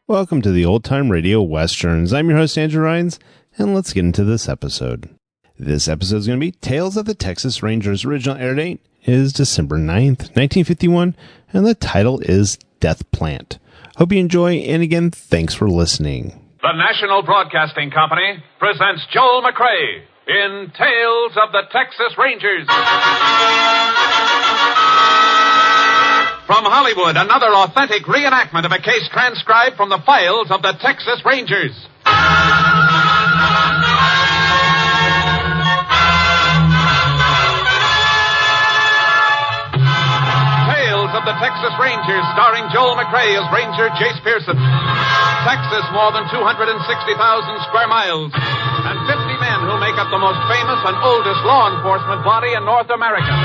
Welcome to the Old Time Radio Westerns. I'm your host, Andrew Rhynes, and let's get into this episode. This episode is going to be Tales of the Texas Rangers. Original air date is December 9th, 1951, and the title is Death Plant. Hope you enjoy, and again, thanks for listening. The National Broadcasting Company presents Joel McCrea in Tales of the Texas Rangers. From Hollywood, another authentic reenactment of a case transcribed from the files of the Texas Rangers. Tales of the Texas Rangers, starring Joel McCrea as Ranger Jace Pearson. Texas, more than 260,000 square miles, and 50 men who make up the most famous and oldest law enforcement body in North America.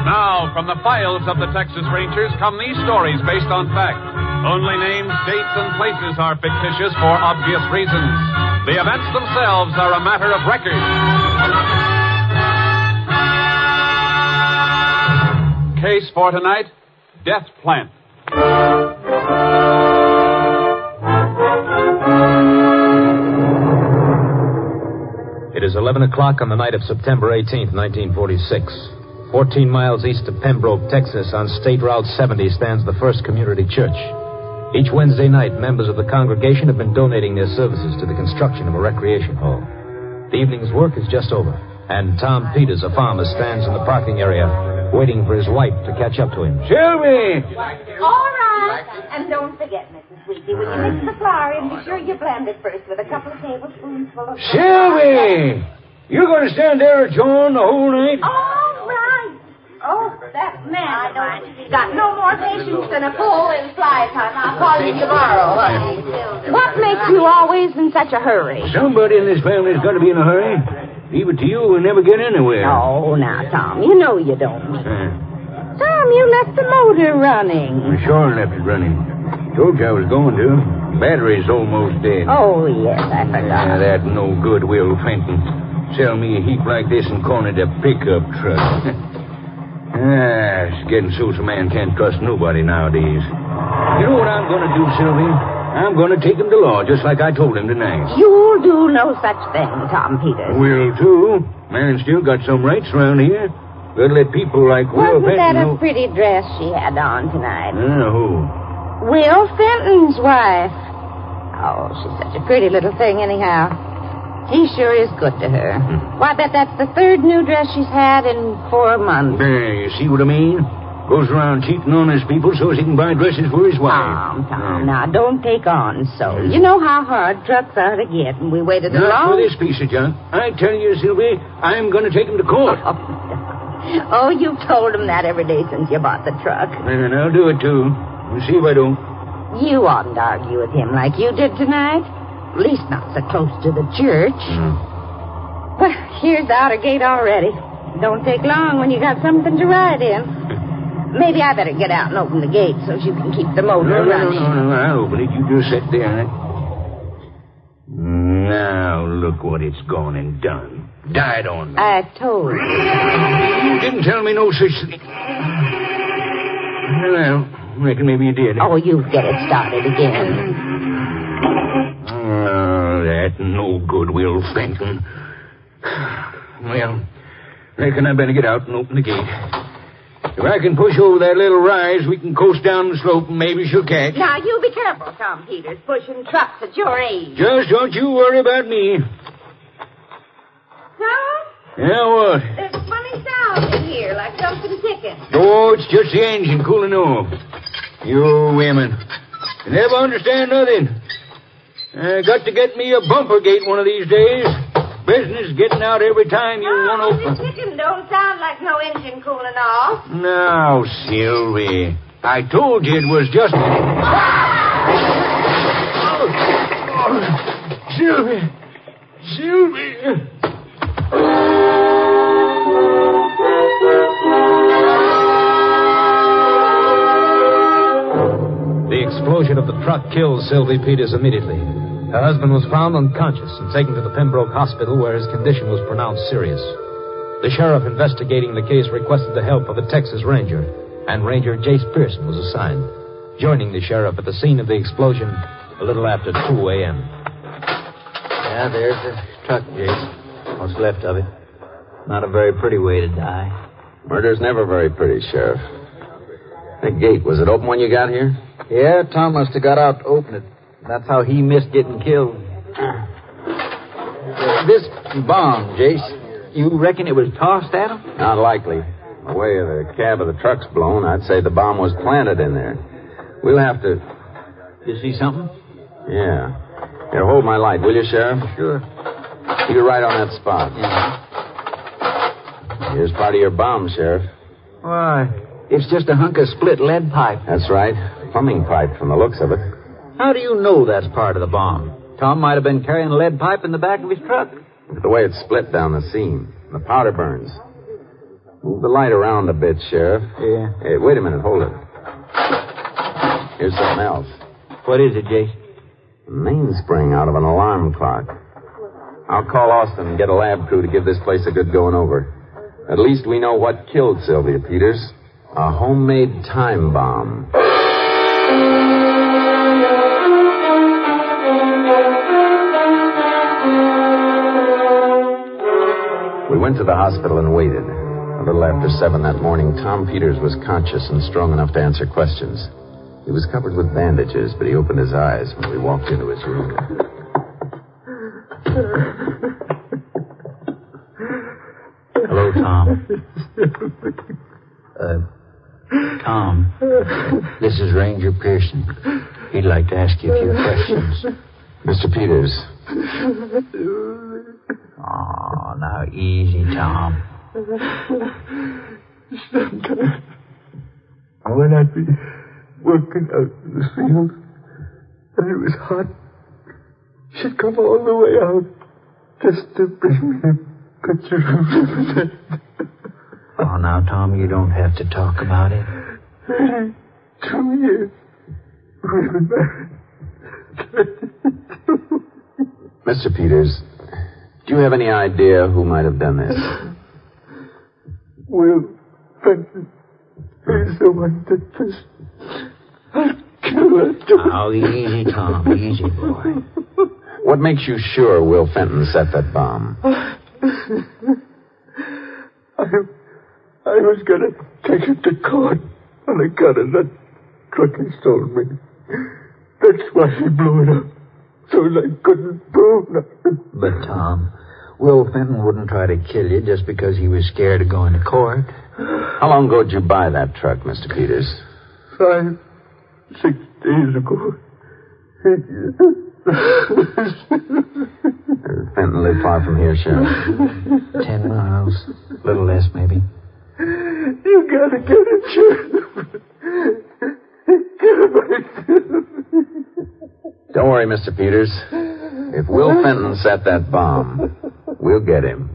Now, from the files of the Texas Rangers come these stories based on fact. Only names, dates, and places are fictitious for obvious reasons. The events themselves are a matter of record. Case for tonight, Death Plant. It is 11 o'clock on the night of September 18th, 1946. 14 miles east of Pembroke, Texas, on State Route 70 stands the First Community Church. Each Wednesday night, members of the congregation have been donating their services to the construction of a recreation hall. The evening's work is just over, and Tom Peters, a farmer, stands in the parking area waiting for his wife to catch up to him. Sylvie! All right. And don't forget, Mrs. Wheatley, when you mix the flour in, be sure you blend it first with a couple of tablespoons full of... Sylvie! You're going to stand there at John the whole night? All right. Oh, that man of mine. He's got no more patience than a bull in fly time. I'll call you tomorrow, honey. What makes you always in such a hurry? Somebody in this family's got to be in a hurry. Leave it to you, we'll never get anywhere. Oh, now, Tom, you know you don't. Tom, you left the motor running. I sure left it running. Told you I was going to. Battery's almost dead. Oh, yes, I forgot. That no good Will Fenton. Sell me a heap like this and call it a pickup truck. It's getting so a man can't trust nobody nowadays. You know what I'm going to do, Sylvie? I'm going to take him to law, just like I told him tonight. You'll do no such thing, Tom Peters. Will, too. Man still got some rights around here. Gotta let people like Will Wasn't Fenton that know... a pretty dress she had on tonight? Who? Will Fenton's wife. Oh, she's such a pretty little thing anyhow. He sure is good to her. Why, I bet that's the third new dress she's had in 4 months. Hey, you see what I mean? Goes around cheating on his people so he can buy dresses for his wife. Tom, now, don't take on so. You know how hard trucks are to get, and we waited a Not long... for this piece of junk. I tell you, Sylvie, I'm going to take him to court. Oh, you've told him that every day since you bought the truck. And I'll do it, too. We'll see if I don't. You oughtn't to argue with him like you did tonight. At least not so close to the church. Well, here's the outer gate already. Don't take long when you got something to ride in. Maybe I better get out and open the gate so you can keep the motor running. No, I'll open it. You just sit there. Now, look what it's gone and done. Died on me. I told you. You didn't tell me no such thing. Well, I reckon maybe you did. Oh, you get it started again. That no good, Will Fenton. Well, reckon I better get out and open the gate. If I can push over that little rise, we can coast down the slope and maybe she'll catch. Now, you be careful, Tom Peters, pushing trucks at your age. Just don't you worry about me. Tom? Yeah, what? There's a funny sound in here, like something ticking. Oh, it's just the engine cooling off. You women. You never understand nothing. I got to get me a bumper gate one of these days. Business getting out every time you want to open. The chicken don't sound like no engine cooling off. Now, Sylvie, I told you it was just... Sylvie! The explosion of the truck killed Sylvie Peters immediately. Her husband was found unconscious and taken to the Pembroke Hospital where his condition was pronounced serious. The sheriff investigating the case requested the help of a Texas Ranger, and Ranger Jace Pearson was assigned, joining the sheriff at the scene of the explosion a little after 2 a.m. Yeah, there's the truck, Jace. What's left of it. Not a very pretty way to die. Murder's never very pretty, Sheriff. That gate, was it open when you got here? Yeah, Tom must have got out to open it. That's how he missed getting killed. This bomb, Jace, you reckon it was tossed at him? Not likely. The way the cab of the truck's blown, I'd say the bomb was planted in there. We'll have to... You see something? Yeah. Here, hold my light, will you, Sheriff? Sure. You're right on that spot. Yeah. Here's part of your bomb, Sheriff. Why, it's just a hunk of split lead pipe. That's right. Plumbing pipe from the looks of it. How do you know that's part of the bomb? Tom might have been carrying a lead pipe in the back of his truck. Look at the way it's split down the seam. The powder burns. Move the light around a bit, Sheriff. Yeah. Hey, wait a minute. Hold it. Here's something else. What is it, Jace? A mainspring out of an alarm clock. I'll call Austin and get a lab crew to give this place a good going over. At least we know what killed Sylvia Peters. A homemade time bomb. We went to the hospital and waited. A little after 7 that morning, Tom Peters was conscious and strong enough to answer questions. He was covered with bandages, but he opened his eyes when we walked into his room. Hello, Tom. Tom, this is Ranger Pearson. He'd like to ask you a few questions. Mr. Peters. Oh, now easy, Tom. Sometimes, when I'd be working out in the field, and it was hot, she'd come all the way out just to bring me a picture of the Oh, now, Tom, you don't have to talk about it. 2 years. We've been married. Mr. Peters, do you have any idea who might have done this? Will Fenton is the one that just... I'll kill her. Now, easy, Tom. Easy, boy. What makes you sure Will Fenton set that bomb? I was going to take it to court on account of that truck he stole me. That's why he blew it up, so I couldn't prove nothing. But, Tom, Will Fenton wouldn't try to kill you just because he was scared of going to court. How long ago did you buy that truck, Mr. Peters? 5, 6 days ago. Fenton lived far from here, Sheriff. 10 miles. A little less, maybe. You gotta get it, Sheriff. Don't worry, Mr. Peters. If Will Fenton set that bomb, we'll get him.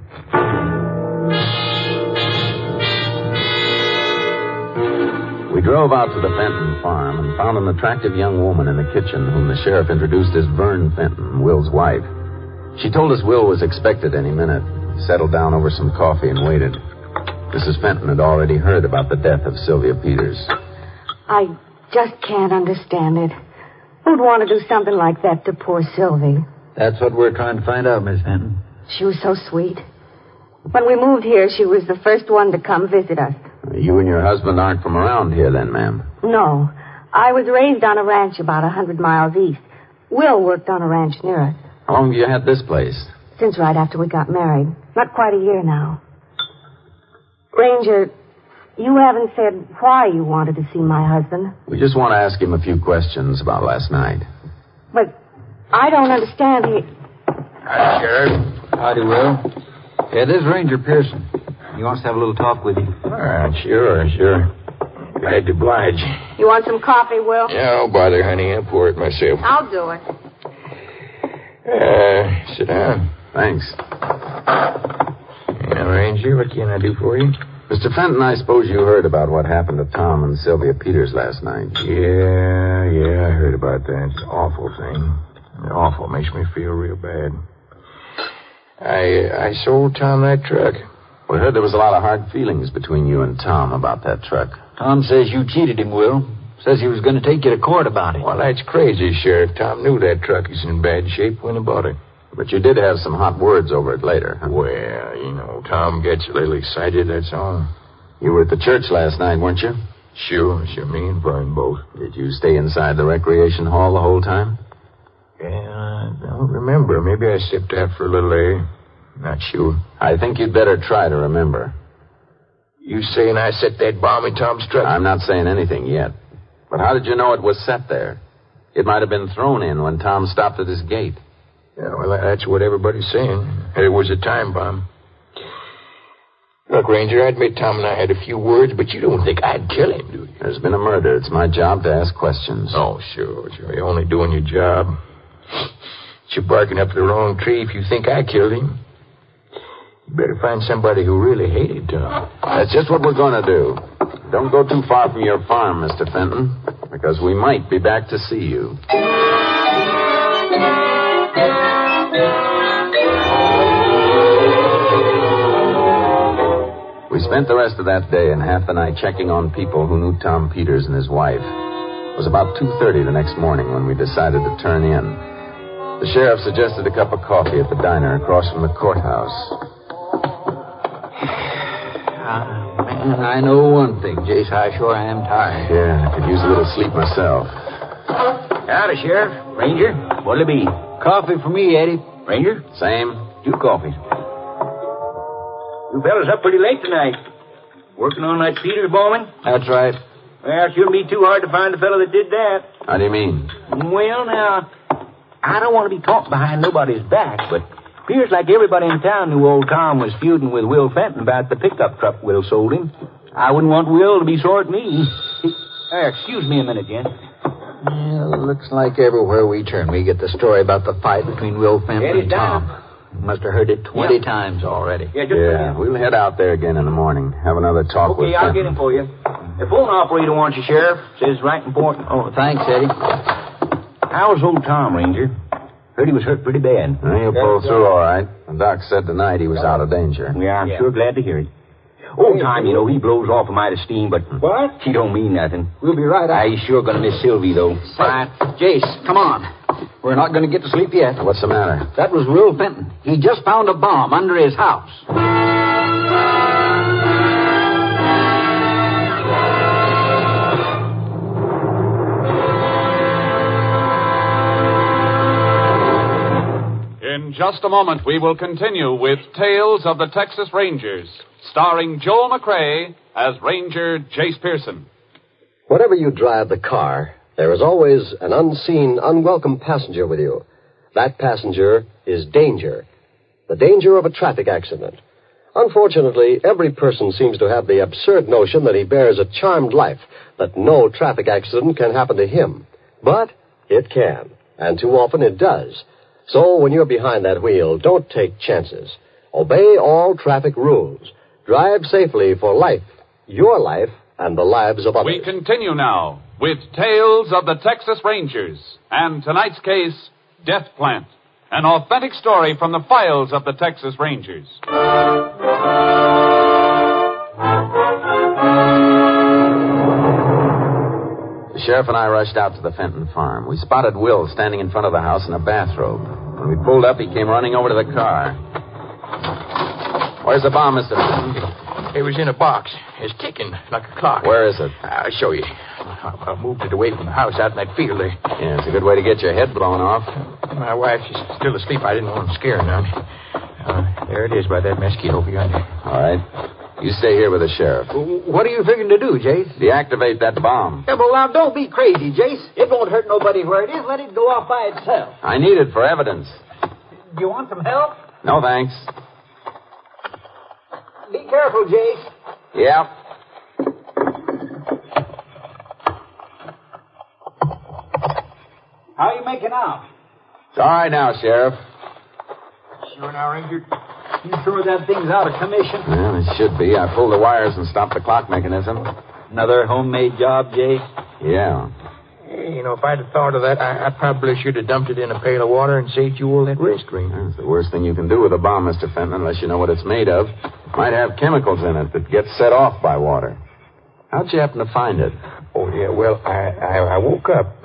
We drove out to the Fenton farm and found an attractive young woman in the kitchen whom the sheriff introduced as Vern Fenton, Will's wife. She told us Will was expected any minute, settled down over some coffee and waited. Mrs. Fenton had already heard about the death of Sylvia Peters. I just can't understand it. Who'd want to do something like that to poor Sylvie? That's what we're trying to find out, Miss Fenton. She was so sweet. When we moved here, she was the first one to come visit us. You and your husband aren't from around here then, ma'am? No. I was raised on a ranch about 100 miles east. Will worked on a ranch near us. How long have you had this place? Since right after we got married. Not quite a year now. Ranger, you haven't said why you wanted to see my husband. We just want to ask him a few questions about last night. But I don't understand. Hi, Sheriff. Howdy, Will. Yeah, this is Ranger Pearson. He wants to have a little talk with you. All right, sure. Glad to oblige. You want some coffee, Will? Yeah, don't bother, honey. I'll pour it myself. I'll do it. Sit down. Thanks. Now, Ranger, what can I do for you? Mr. Fenton, I suppose you heard about what happened to Tom and Sylvia Peters last night. Yeah, I heard about that. It's an awful thing. Awful. Makes me feel real bad. I sold Tom that truck. We heard there was a lot of hard feelings between you and Tom about that truck. Tom says you cheated him, Will. Says he was going to take you to court about it. Well, that's crazy, Sheriff. Tom knew that truck is in bad shape when he bought it. But you did have some hot words over it later, huh? Well, Tom gets a little excited, that's all. You were at the church last night, weren't you? Sure, me and Vern both. Did you stay inside the recreation hall the whole time? Yeah, I don't remember. Maybe I stepped out for a little air. Not sure. I think you'd better try to remember. You saying I set that bomb in Tom's truck? I'm not saying anything yet. But how did you know it was set there? It might have been thrown in when Tom stopped at his gate. Yeah, well, that's what everybody's saying. It was a time bomb. Look, Ranger, I admit Tom and I had a few words, but you don't think I'd kill him, do you? There's been a murder. It's my job to ask questions. Oh, sure. You're only doing your job. You're barking up the wrong tree if you think I killed him. You better find somebody who really hated Tom. That's just what we're going to do. Don't go too far from your farm, Mr. Fenton, because we might be back to see you. We spent the rest of that day and half the night checking on people who knew Tom Peters and his wife. It was about 2:30 the next morning when we decided to turn in. The sheriff suggested a cup of coffee at the diner across from the courthouse. Man, I know one thing, Jace. I sure am tired. Yeah, I could use a little sleep myself. Howdy, Sheriff. Ranger, what'll it be? Coffee for me, Eddie. Ranger? Same. 2 coffees. You fellas up pretty late tonight. Working on that Peters bombing? That's right. Well, it shouldn't be too hard to find the fellow that did that. How do you mean? Well, now, I don't want to be talked behind nobody's back, but appears like everybody in town knew old Tom was feuding with Will Fenton about the pickup truck Will sold him. I wouldn't want Will to be sore at me. Excuse me a minute, Jen. Well, looks like everywhere we turn, we get the story about the fight between Will Fenton and Tom. Must have heard it 20 times already. Yeah, we'll head out there again in the morning. Have another talk with Okay, I'll Fenton. get him for you. The phone operator wants you, Sheriff. Says right important. Oh, thanks, Eddie. How's old Tom, Ranger? Heard he was hurt pretty bad. Well, he'll pull through all right. The doc said tonight he was out of danger. Yeah, I'm sure glad to hear it. Old Tom, you know, he blows off a mite of steam, but he don't mean nothing. We'll be right out. He's sure going to miss Sylvie, though. Right. Jace, come on. We're not going to get to sleep yet. What's the matter? That was Will Fenton. He just found a bomb under his house. In just a moment, we will continue with Tales of the Texas Rangers, starring Joel McCrea as Ranger Jace Pearson. Whenever you drive the car, there is always an unseen, unwelcome passenger with you. That passenger is danger. The danger of a traffic accident. Unfortunately, every person seems to have the absurd notion that he bears a charmed life, that no traffic accident can happen to him. But it can, and too often it does. So when you're behind that wheel, don't take chances. Obey all traffic rules. Drive safely for life, your life, and the lives of others. We continue now with Tales of the Texas Rangers, and tonight's case, Death Plant, an authentic story from the files of the Texas Rangers. The sheriff and I rushed out to the Fenton farm. We spotted Will standing in front of the house in a bathrobe. When we pulled up, he came running over to the car. Where's the bomb, Mr. Fenton? It was in a box. It's ticking like a clock. Where is it? I'll show you. I moved it away from the house out in that field there. Yeah, it's a good way to get your head blown off. My wife, she's still asleep. I didn't want to scare her none. There it is by that mesquite over yonder. All right. You stay here with the sheriff. What are you figuring to do, Jace? Deactivate that bomb. Yeah, well, now, don't be crazy, Jace. It won't hurt nobody where it is. Let it go off by itself. I need it for evidence. Do you want some help? No, thanks. Be careful, Jace. Yeah. How are you making out? It's all right now, Sheriff. Sure now, Ranger? You sure that thing's out of commission? Well, it should be. I pulled the wires and stopped the clock mechanism. Another homemade job, Jay? Yeah. Hey, you know, if I'd have thought of that, I probably should have dumped it in a pail of water and saved you all that risk, Ranger. It's the worst thing you can do with a bomb, Mr. Fenton, unless you know what it's made of. It might have chemicals in it that get set off by water. How'd you happen to find it? Oh, yeah, well, I woke up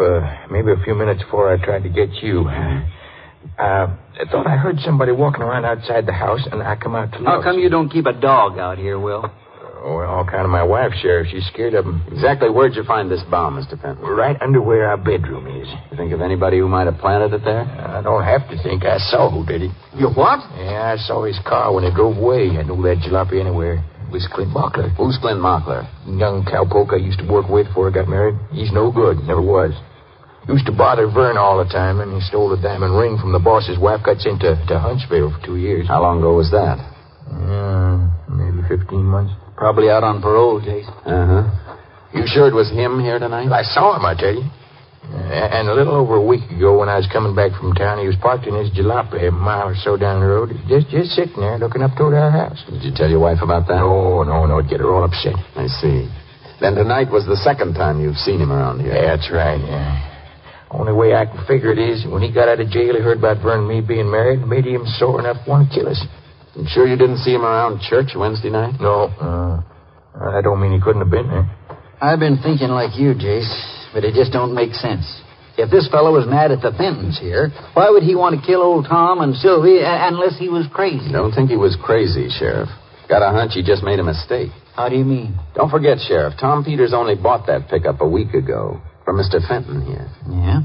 maybe a few minutes before I tried to get you. I thought I heard somebody walking around outside the house, and I come out to look. How come you don't keep a dog out here, Will? Well, all kind of my wife, Sheriff. She's scared of him. Exactly where'd you find this bomb, Mr. Fenton? Right under where our bedroom is. You think of anybody who might have planted it there? I don't have to think. I saw who did it. You what? Yeah, I saw his car when it drove away. I knew that jalopy anywhere. It was Clint Mockler. Who's Clint Mockler? Young cowpoke I used to work with before I got married. He's no good. Never was. Used to bother Vern all the time, and he stole a diamond ring from the boss's wife. Got sent to Huntsville for 2 years. How long ago was that? Maybe 15 months. Probably out on parole, Jason. Uh-huh. You sure it was him here tonight? I saw him, I tell you. And a little over a week ago, when I was coming back from town, he was parked in his jalopy a mile or so down the road, just sitting there looking up toward our house. Did you tell your wife about that? No, it'd get her all upset. I see. Then tonight was the second time you've seen him around here. Yeah, that's right, yeah. Only way I can figure it is, when he got out of jail, he heard about Vern and me being married, and made him sore enough to want to kill us. You sure you didn't see him around church Wednesday night? No, I don't mean he couldn't have been there. I've been thinking like you, Jace, but it just don't make sense. If this fellow was mad at the Fentons here, why would he want to kill old Tom and Sylvie unless he was crazy? Don't think he was crazy, Sheriff. Got a hunch he just made a mistake. How do you mean? Don't forget, Sheriff, Tom Peters only bought that pickup a week ago from Mr. Fenton here. Yeah?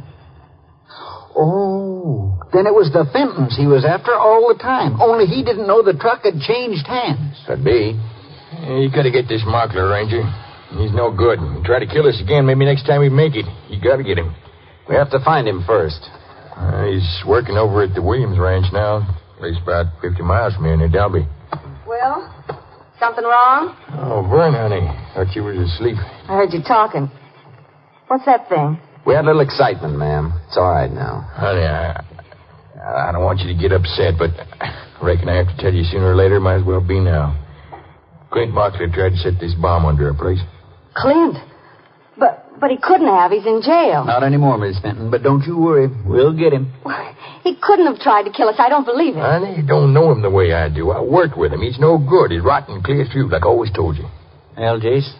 Oh, then it was the Fentons he was after all the time. Only he didn't know the truck had changed hands. Could be. You gotta get this Mockler, Ranger. He's no good. He'll try to kill us again maybe next time we make it. You gotta get him. We have to find him first. He's working over at the Williams Ranch now. At least about 50 miles from here near Delby. Will? Something wrong? Oh, Vern, honey. Thought you was asleep. I heard you talking. What's that thing? We had a little excitement, ma'am. It's all right now. Honey, I don't want you to get upset, but I reckon I have to tell you sooner or later. Might as well be now. Clint Mockler tried to set this bomb under our place. Clint? But he couldn't have. He's in jail. Not anymore, Miss Fenton, but don't you worry. We'll get him. He couldn't have tried to kill us. I don't believe it. Honey, you don't know him the way I do. I worked with him. He's no good. He's rotten clear through, like I always told you. Well, Jace,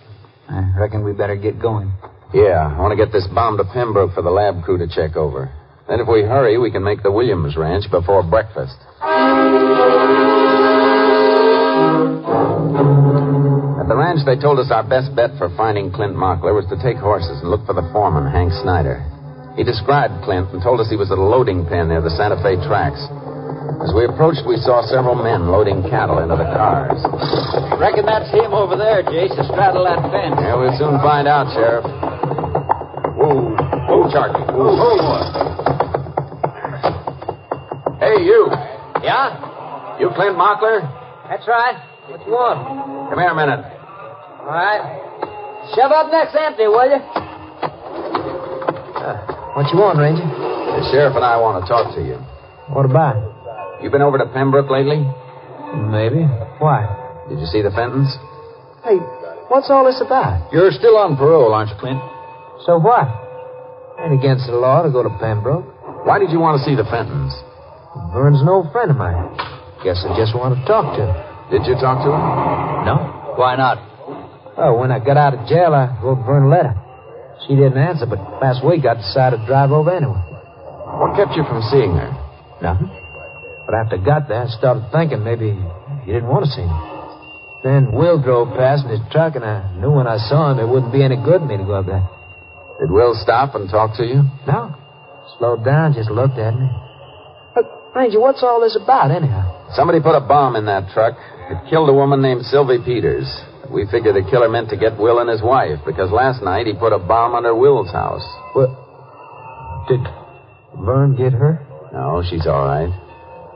I reckon we better get going. Yeah, I want to get this bomb to Pembroke for the lab crew to check over. Then if we hurry, we can make the Williams Ranch before breakfast. At the ranch, they told us our best bet for finding Clint Mockler was to take horses and look for the foreman, Hank Snyder. He described Clint and told us he was at a loading pen near the Santa Fe tracks. As we approached, we saw several men loading cattle into the cars. Reckon that's him over there, Jace, to straddle that fence. Yeah, we'll soon find out, Sheriff. Whoa. Whoa, Charlie. Whoa. Hey, you. Yeah? You Clint Mockler? That's right. What you want? Come here a minute. All right. Shove up next empty, will you? What you want, Ranger? The sheriff and I want to talk to you. What about? You been over to Pembroke lately? Maybe. Why? Did you see the Fentons? Hey, what's all this about? You're still on parole, aren't you, Clint? So what? Ain't against the law to go to Pembroke. Why did you want to see the Fentons? Vern's an old friend of mine. Guess I just want to talk to him. Did you talk to him? No. Why not? Oh, when I got out of jail, I wrote Vern a letter. She didn't answer, but last week I decided to drive over anyway. What kept you from seeing her? Nothing. But after I got there, I started thinking maybe you didn't want to see me. Then Will drove past in his truck, and I knew when I saw him it wouldn't be any good for me to go up there. Did Will stop and talk to you? No. Slowed down, just looked at me. Look, Ranger, what's all this about, anyhow? Somebody put a bomb in that truck. It killed a woman named Sylvie Peters. We figure the killer meant to get Will and his wife, because last night he put a bomb under Will's house. What? Did Vern get her? No, she's all right.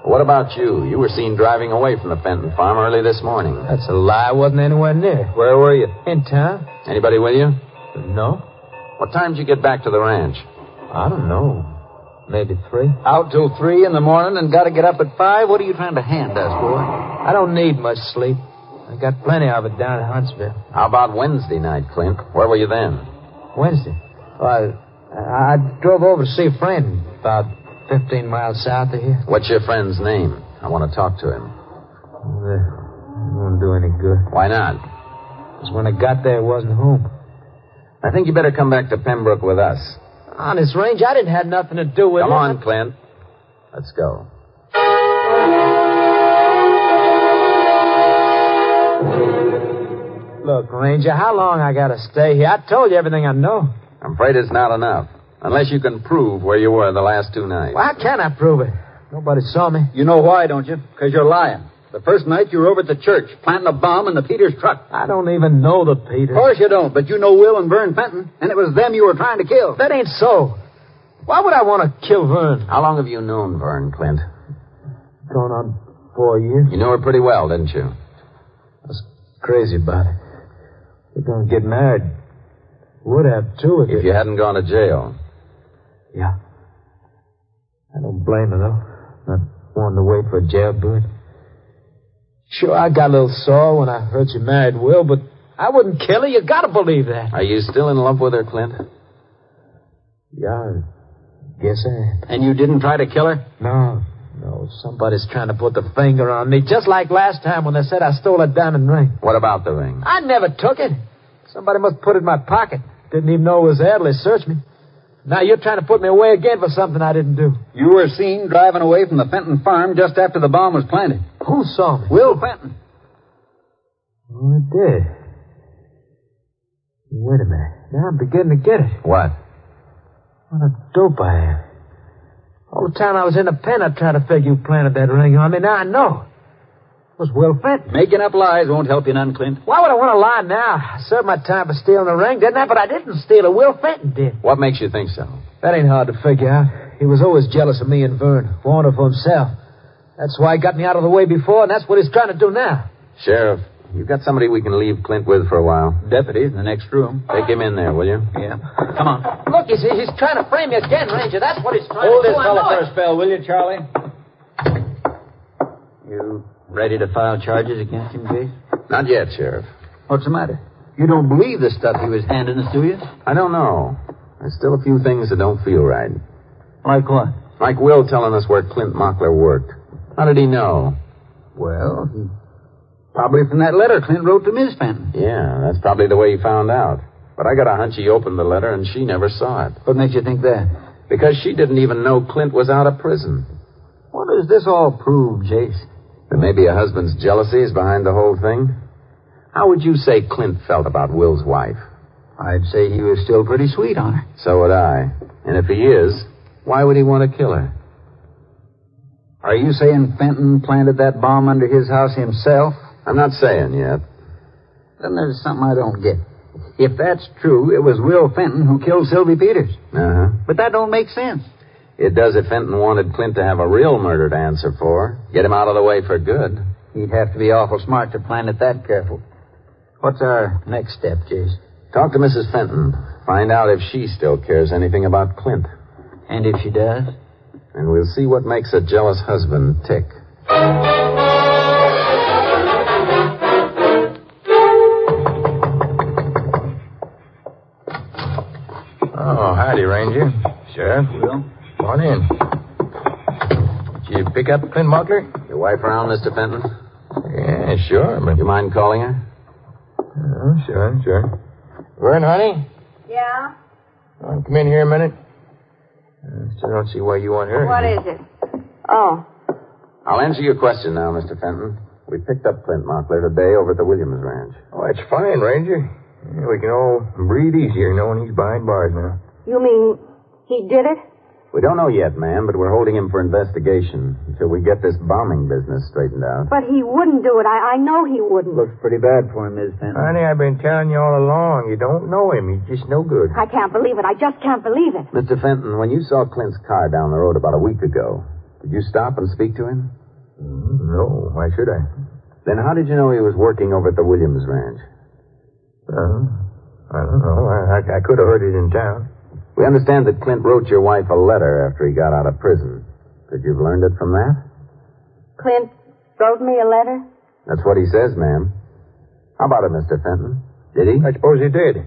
What about you? You were seen driving away from the Fenton farm early this morning. That's a lie. I wasn't anywhere near. Where were you? In town. Anybody with you? No. What time did you get back to the ranch? I don't know. Maybe 3. Out till 3 in the morning and got to get up at 5? What are you trying to hand us, boy? I don't need much sleep. I got plenty of it down at Huntsville. How about Wednesday night, Clint? Where were you then? Wednesday? Well, I drove over to see a friend about 15 miles south of here. What's your friend's name? I want to talk to him. It won't do any good. Why not? Because when I got there, it wasn't home. I think you better come back to Pembroke with us. Honest, Range, I didn't have nothing to do with it. Come on, Clint. Let's go. Look, Ranger, how long I got to stay here? I told you everything I know. I'm afraid it's not enough. Unless you can prove where you were the last 2 nights. Well, how can I prove it? Nobody saw me. You know why, don't you? Because you're lying. The first night you were over at the church, planting a bomb in the Peters truck. I don't even know the Peters. Of course you don't, but you know Will and Vern Fenton, and it was them you were trying to kill. That ain't so. Why would I want to kill Vern? How long have you known Vern, Clint? Going on 4 years. You knew her pretty well, didn't you? I was crazy about it. We're going to get married. Would have, too, if you hadn't gone to jail. Yeah. I don't blame her, though. Not wanting to wait for a jailbird. Sure, I got a little sore when I heard you married Will, but I wouldn't kill her. You gotta believe that. Are you still in love with her, Clint? Yeah, I guess I am. And you didn't try to kill her? No. Somebody's trying to put the finger on me, just like last time when they said I stole a diamond ring. What about the ring? I never took it. Somebody must put it in my pocket. Didn't even know it was there till they searched me. Now you're trying to put me away again for something I didn't do. You were seen driving away from the Fenton farm just after the bomb was planted. Who saw me? Will Fenton. Oh, I did. Wait a minute. Now I'm beginning to get it. What? What a dope I am. All the time I was in the pen, I tried to figure you planted that ring on me. Now I know. It was Will Fenton. Making up lies won't help you none, Clint. Why would I want to lie now? I served my time for stealing the ring, didn't I? But I didn't steal it. Will Fenton did. What makes you think so? That ain't hard to figure out. He was always jealous of me and Vern. Wanted for himself. That's why he got me out of the way before, and that's what he's trying to do now. Sheriff, you've got somebody we can leave Clint with for a while. Deputy's in the next room. Take him in there, will you? Yeah. Come on. Look, he's trying to frame you again, Ranger. That's what he's trying Hold to do. this fellow for a spell, will you, Charlie? You ready to file charges against him, Jase? Not yet, Sheriff. What's the matter? You don't believe the stuff he was handing us, do you? I don't know. There's still a few things that don't feel right. Like what? Like Will telling us where Clint Mockler worked. How did he know? Well, probably from that letter Clint wrote to Miss Fenton. Yeah, that's probably the way he found out. But I got a hunch he opened the letter and she never saw it. What makes you think that? Because she didn't even know Clint was out of prison. What does this all prove, Jase? That maybe a husband's jealousy is behind the whole thing? How would you say Clint felt about Will's wife? I'd say he was still pretty sweet on her. So would I. And if he is, why would he want to kill her? Are you saying Fenton planted that bomb under his house himself? I'm not saying yet. Then there's something I don't get. If that's true, it was Will Fenton who killed Sylvie Peters. Uh-huh. But that don't make sense. It does if Fenton wanted Clint to have a real murder to answer for. Get him out of the way for good. He'd have to be awful smart to plan it that careful. What's our next step, Jase? Talk to Mrs. Fenton. Find out if she still cares anything about Clint. And if she does? And we'll see what makes a jealous husband tick. Oh, howdy, Ranger. Sheriff. Will? Come on in. Did you pick up Clint Mockler? Your wife around, Mr. Fenton? Yeah, sure, but... You mind calling her? Oh, sure. Vern, honey? Yeah? Come in here a minute. Still don't see why you want her. What is it? Oh. I'll answer your question now, Mr. Fenton. We picked up Clint Mockler today over at the Williams Ranch. Oh, that's fine, Ranger. Yeah, we can all breathe easier knowing he's behind bars now. You mean he did it? We don't know yet, ma'am, but we're holding him for investigation until we get this bombing business straightened out. But he wouldn't do it. I know he wouldn't. Looks pretty bad for him, Miss Fenton. Honey, I've been telling you all along. You don't know him. He's just no good. I can't believe it. I just can't believe it. Mr. Fenton, when you saw Clint's car down the road about a week ago, did you stop and speak to him? No. Why should I? Then how did you know he was working over at the Williams Ranch? I don't know. I could have heard it in town. We understand that Clint wrote your wife a letter after he got out of prison. Could you have learned it from that? Clint wrote me a letter? That's what he says, ma'am. How about it, Mr. Fenton? Did he? I suppose he did.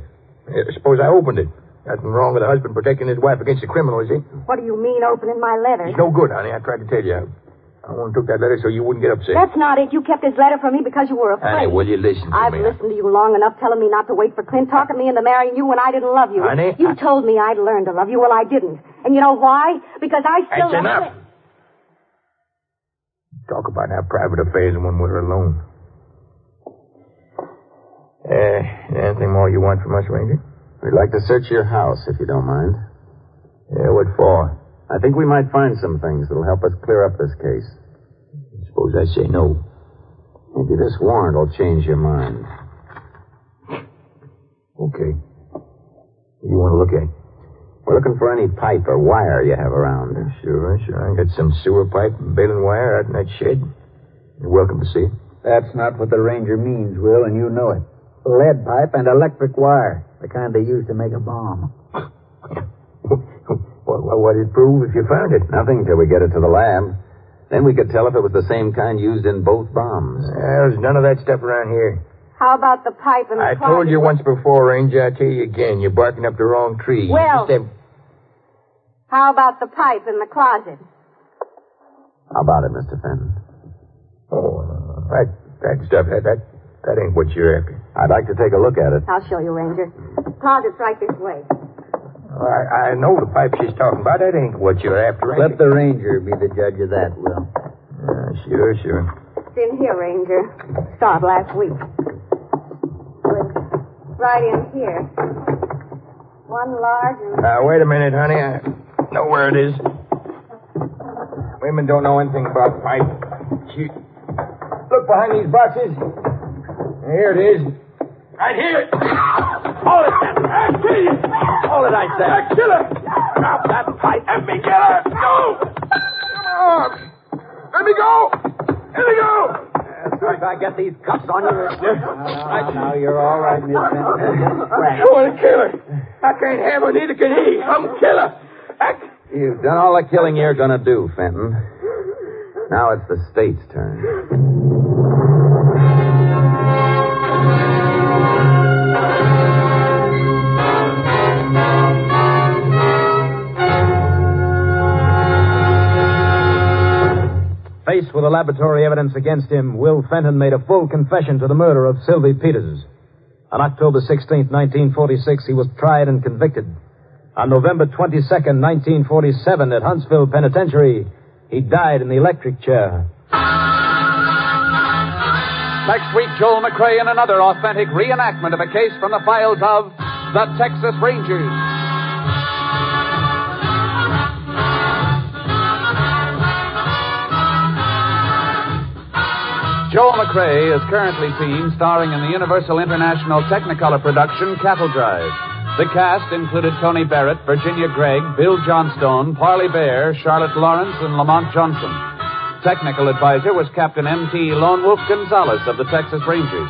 I suppose I opened it. Nothing wrong with a husband protecting his wife against a criminal, is he? What do you mean, opening my letter? It's no good, honey. I tried to tell you. I only took that letter so you wouldn't get upset. That's not it. You kept his letter from me because you were afraid. Honey, will you listen to I've me? listened to you long enough telling me not to wait for Clint, talking me into marrying you when I didn't love you. Honey, You told me I'd learn to love you. Well, I didn't. And you know why? Because I still... That's enough. Talk about our private affairs when we're alone. Anything more you want from us, Ranger? We'd like to search your house, if you don't mind. Yeah, what for? I think we might find some things that'll help us clear up this case. Suppose I say no. Maybe this warrant will change your mind. Okay. What do you want to look at? We're looking for any pipe or wire you have around. Sure. I got some sewer pipe and baling wire out in that shed. You're welcome to see it. That's not what the ranger means, Will, and you know it. Lead pipe and electric wire. The kind they use to make a bomb. What did it prove if you found it? Nothing till we get it to the lab. Then we could tell if it was the same kind used in both bombs. There's none of that stuff around here. How about the pipe and the I told you once before, Ranger. I tell you again. You're barking up the wrong tree. Well, You just how about the pipe in the closet? How about it, Mr. Fenton? That stuff, that ain't what you're after. I'd like to take a look at it. I'll show you, Ranger. The closet's right this way. I know the pipe she's talking about. That ain't what you're after, Ranger. Let the ranger be the judge of that, Will. Sure. It's in here, Ranger. Started last week. It's right in here. One large and... Now, wait a minute, honey. I know where it is. Women don't know anything about pipe. Look behind these boxes. Here it is. Right here. Hold it. I'll kill you. Hold it, I said. I'll kill her. Drop that pipe. Let me get her. No. Come on. Let me go. Let me go. As soon as I get these cuffs on you, now, you're all right, Miss Fenton. I want to kill her. I can't have her, neither can he. I'm a killer. You've done all the killing you're going to do, Fenton. Now it's the state's turn. Faced with the laboratory evidence against him, Will Fenton made a full confession to the murder of Sylvie Peters. On October 16, 1946, he was tried and convicted. On November 22, 1947, at Huntsville Penitentiary, he died in the electric chair. Next week, Joel McCrea in another authentic reenactment of a case from the files of the Texas Rangers. Joel McCrea is currently seen starring in the Universal International Technicolor production Cattle Drive. The cast included Tony Barrett, Virginia Gregg, Bill Johnstone, Parley Bear, Charlotte Lawrence, and Lamont Johnson. Technical advisor was Captain M.T. Lone Wolf Gonzalez of the Texas Rangers.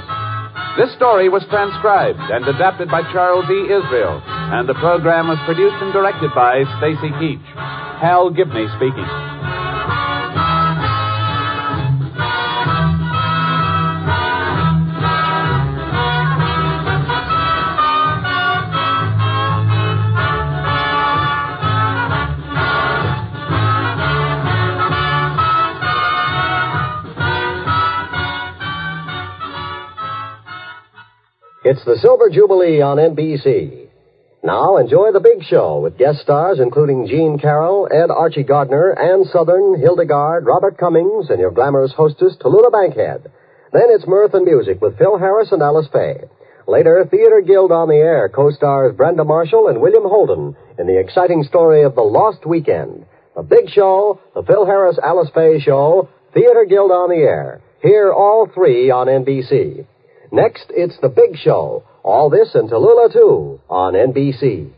This story was transcribed and adapted by Charles E. Israel, and the program was produced and directed by Stacy Keach. Hal Gibney speaking. It's the Silver Jubilee on NBC. Now enjoy The Big Show with guest stars including Gene Carroll, Ed Archie Gardner, Ann Southern, Hildegard, Robert Cummings, and your glamorous hostess, Tallulah Bankhead. Then it's mirth and music with Phil Harris and Alice Faye. Later, Theater Guild on the Air co-stars Brenda Marshall and William Holden in the exciting story of The Lost Weekend. The Big Show, the Phil Harris-Alice Faye Show, Theater Guild on the Air. Hear all three on NBC. Next, it's The Big Show. All this and Tallulah, too, on NBC.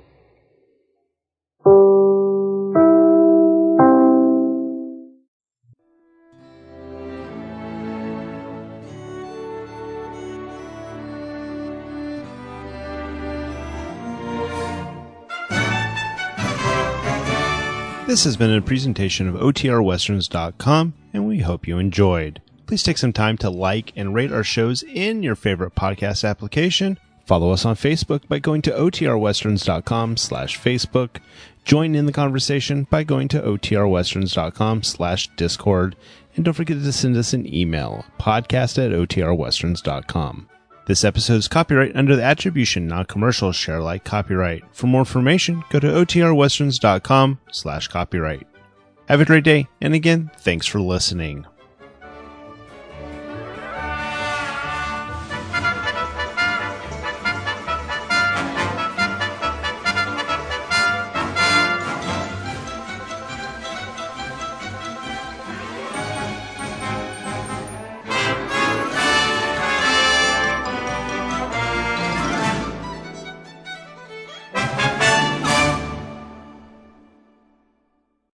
This has been a presentation of OTRWesterns.com, and we hope you enjoyed. Please take some time to like and rate our shows in your favorite podcast application. Follow us on Facebook by going to OTRWesterns.com/Facebook. Join in the conversation by going to OTRWesterns.com/Discord. And don't forget to send us an email, podcast@OTRWesterns.com. This episode is copyright under the attribution, non-commercial, share alike copyright. For more information, go to OTRWesterns.com/copyright. Have a great day, and again, thanks for listening.